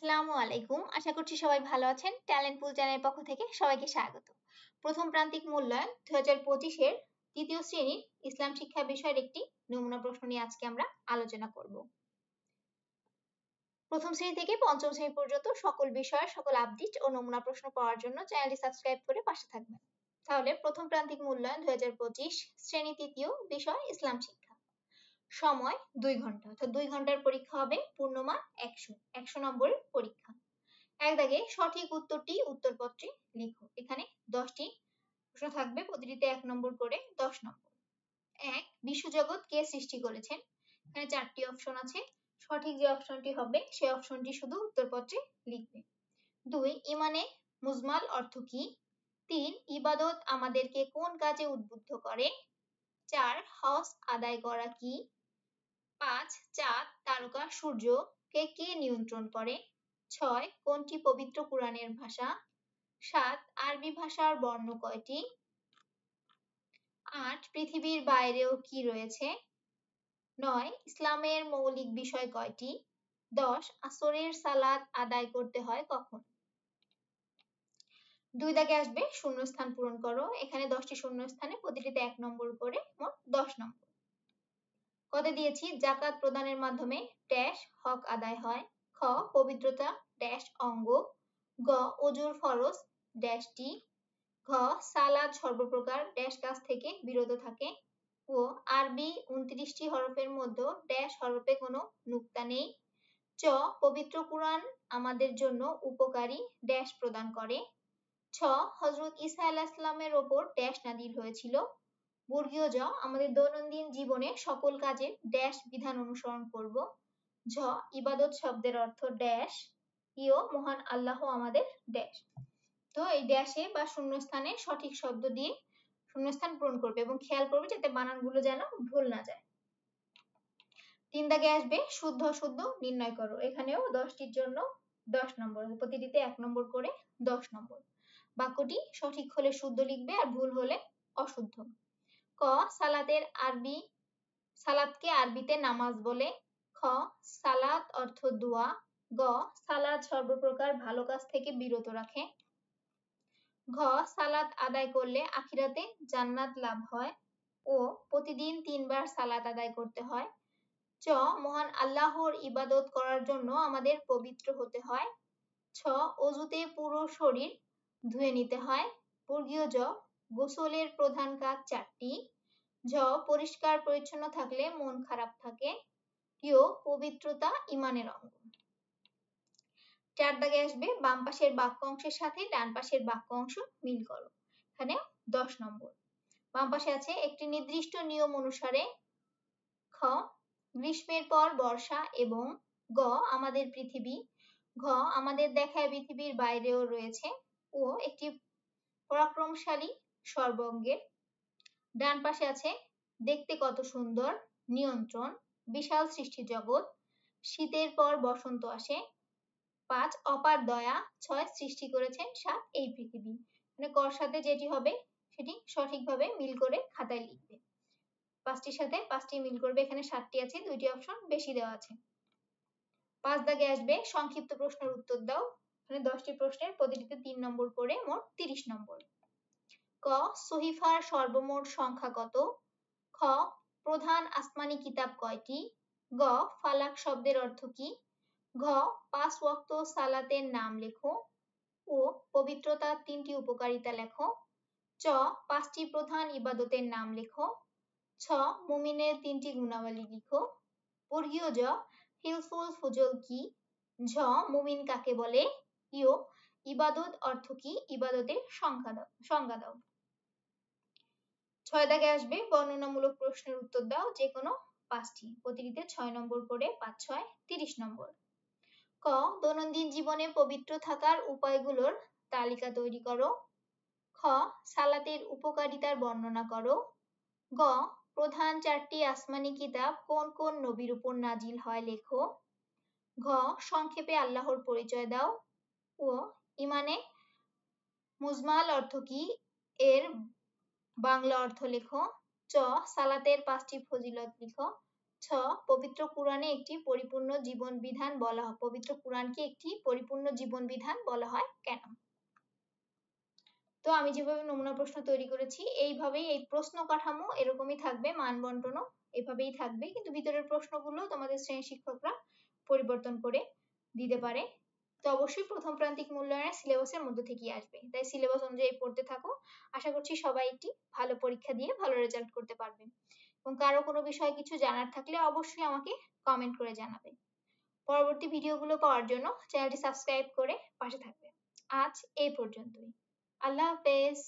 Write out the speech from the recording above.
আসসালামু আলাইকুম। আশা করছি সবাই ভালো আছেন। ট্যালেন্ট পুল চ্যানেলের পক্ষ থেকে সবাইকে স্বাগত। প্রথম প্রান্তিক মূল্যায়ন 2025 এর তৃতীয় শ্রেণীর ইসলাম শিক্ষা বিষয়ের একটি নমুনা প্রশ্ন নিয়ে আজকে আমরা আলোচনা করব। প্রথম শ্রেণী থেকে পঞ্চম শ্রেণী পর্যন্ত সকল বিষয়ের সকল আপডেট ও নমুনা প্রশ্ন পাওয়ার জন্য চ্যানেলটি সাবস্ক্রাইব করে পাশে থাকবেন। তাহলে প্রথম প্রান্তিক মূল্যায়ন 2025 শ্রেণী তৃতীয় বিষয় ইসলাম শিক্ষা। সময় 2 ঘন্টা, অর্থাৎ 2 ঘন্টার পরীক্ষা হবে, পূর্ণমান 100 নম্বরের পরীক্ষা। এক দাগে সঠিক উত্তরটি উত্তরপত্রে লিখো। এখানে 10টি প্রশ্ন থাকবে, প্রতিটিতে 1 নম্বর করে 10 নম্বর। 1. বিশ্বজগৎ কে সৃষ্টি করেছেন? এখানে 4টি অপশন আছে, সঠিক যে অপশনটি হবে সেই অপশনটি শুধু উত্তরপত্রে লিখবে। 2. ইমানে মুজমাল অর্থ কি? 3. ইবাদত আমাদেরকে কোন কাজে উদ্বুদ্ধ করে? 4. হজ আদায় করা কি? 5. চাঁদ, তারকা, সূর্য কে নিয়ন্ত্রণ করে? 6. কোনটি পবিত্র কুরআনের ভাষা? 7. আরবি ভাষার বর্ণ কয়টি? 8. পৃথিবীর বাইরেও কি রয়েছে? 9. ইসলামের মৌলিক বিষয় কয়টি? 10. আসরের সালাত আদায় করতে হয় কখন? 2 দাগে আসবে শূন্যস্থান পূরণ করো। এখানে 10টি শূন্যস্থানে প্রতিটিতে 1 নম্বর করে, মোট 10 নম্বর। কতে দিয়েছি যাকাত প্রদানের মাধ্যমে ড্যাশ হক আদায় হয়। খ পবিত্রতা ড্যাশ অঙ্গ। গ ওজুর ফরজ ড্যাশটি। ঘ সালাদ সর্বপ্রকার ড্যাশ কাজ থেকে বিরত থাকে। ও আরবি 29টি হরফের মধ্যে ড্যাশ হরফে কোনো নুক্তা নেই। চ পবিত্র কুরআন আমাদের জন্য উপকারী ড্যাশ প্রদান করে। ছ হযরত ঈসা আলাইহিস সালামের ওপর ড্যাশ নাযিল হয়েছিল। বর্গীয় জ আমাদের দৈনন্দিন জীবনে সকল কাজে ড্যাশ বিধান অনুসরণ করব। ঝ ইবাদত শব্দের অর্থ ড্যাশ। ইও মহান আল্লাহ আমাদের ড্যাশ। তো এই ড্যাশে বা শূন্যস্থানে সঠিক শব্দ দিয়ে শূন্যস্থান পূরণ করবে এবং খেয়াল করবে যাতে বানানগুলো যেন ভুল না যায়। 3 দাগে আসবে শুদ্ধ অশুদ্ধ নির্ণয় করো। এখানেও 10টির জন্য 10 নম্বর, প্রতিটিতে 1 নম্বর করে 10 নম্বর। বাক্যটি সঠিক হলে শুদ্ধ লিখবে আর ভুল হলে অশুদ্ধ। ক সালাতকে আরবিতে নামাজ বলে। খ সালাত অর্থ দোয়া। গ সালাত সর্বপ্রকার ভালো কাজ থেকে বিরত রাখে। ঘ সালাত আদায় করলে আখিরাতে জান্নাত লাভ হয়। ও প্রতিদিন 3 বার সালাত আদায় করতে হয়। চ মহান আল্লাহর ইবাদত করার জন্য আমাদের পবিত্র হতে হয়। ছ অজুতে পুরো শরীর ধুয়ে নিতে হয়। বর্গীয় জ গোসলের প্রধান কাজ 4টি। ঝ পরিষ্কার পরিচ্ছন্ন থাকলে মন খারাপ থাকে। ইয় পবিত্রতা ইমানের অঙ্গ। 4 দাগে আসবে বাম পাশের বাক্য অংশের সাথে ডান পাশের বাক্য অংশ মিল করো। এখানে 10 নম্বর। বাম পাশে আছে একটি নির্দিষ্ট নিয়ম অনুসারে খ গ্রীষ্মের পর বর্ষা এবং গ আমাদের পৃথিবী। ঘ আমাদের দেখায় পৃথিবীর বাইরেও রয়েছে ও একটি পরাক্রমশালী সর্বজ্ঞের। ডান পাশে আছে দেখতে কত সুন্দর, নিয়ন্ত্রণ, বিশাল সৃষ্টি জগৎ, শীতের পর বসন্ত আসে। 5 অপার দয়া। 6 সৃষ্টি করেছেন। 7 এই পৃথিবী। মানে কর সাথে যেটি হবে সেটি সঠিকভাবে মিল করে খাতায় লিখবে। 5টির সাথে 5টি মিল করবে। এখানে 7টি আছে, 2টি অপশন বেশি দেওয়া আছে। 5 দাগে আসবে সংক্ষিপ্ত প্রশ্নের উত্তর দাও। এখানে 10টি প্রশ্নের প্রতিটিতে 3 নম্বর করে, মোট 30 নম্বর। ক সহিফার সর্বমোট সংখ্যা কত? খ প্রধান আসমানি কিতাব কয়টি? গ ফালাক শব্দের অর্থ কি? ঘ 5 ওয়াক্ত সালাতের নাম লেখো ও পবিত্রতার 3টি উপকারিতা লেখো। চ 5টি প্রধান ইবাদতের নাম লেখো। ছ মুমিনের 3টি গুণাবলী লিখো। বর্গীয় জ হিলফুল ফুজল কি? ঝ মুমিন কাকে বলে? ইয় ইবাদত অর্থ কি? ইবাদতের সংজ্ঞা দাও। 6 দাগে আসবে বর্ণনামূলক প্রশ্নের উত্তর দাও, যে কোনো 5টি, প্রতিটিতে 6 নম্বর করে। 5 6 30 নম্বর। ক দৈনন্দিন জীবনে পবিত্র থাকার উপায়গুলোর তালিকা তৈরি করো। খ সালাতের উপকারিতার বর্ণনা করো। গ প্রধান 4টি আসমানি কিতাব কোন কোন নবীর উপর নাজিল হয় লেখো। ঘ সংক্ষেপে আল্লাহর পরিচয় দাও ও ইমানে মুজমাল অর্থ কি এর বাংলা অর্থ লেখো। চ সালাতের 5টি ফজিলত লিখো। চ ছ পবিত্র কুরআনে একটি পরিপূর্ণ জীবন বিধান বলা হয়, পবিত্র কুরআনকে একটি পরিপূর্ণ জীবন বিধান বলা হয় কেন? তো আমি যেভাবে নমুনা প্রশ্ন তৈরি করেছি এইভাবেই এই প্রশ্ন কাঠামো এরকমই থাকবে, মান বন্টনও এভাবেই থাকবে, কিন্তু ভিতরের প্রশ্নগুলো তোমাদের শ্রেণী শিক্ষকরা পরিবর্তন করে দিতে পারে। তো অবশ্যই প্রথম প্রান্তিক মূল্যায়নের সিলেবাসের মধ্যে থেকেই আসবে, তাই সিলেবাস অনুযায়ী পড়তে থাকো। আশা করছি সবাই একটি ভালো পরীক্ষা দিয়ে ভালো রেজাল্ট করতে পারবে। এবং কারো কোনো বিষয়ে কিছু জানার থাকলে অবশ্যই আমাকে কমেন্ট করে জানাবে। পরবর্তী ভিডিওগুলো পাওয়ার জন্য চ্যানেলটি সাবস্ক্রাইব করে পাশে থাকবে। আজ এই পর্যন্তই। আল্লাহ হাফেজ।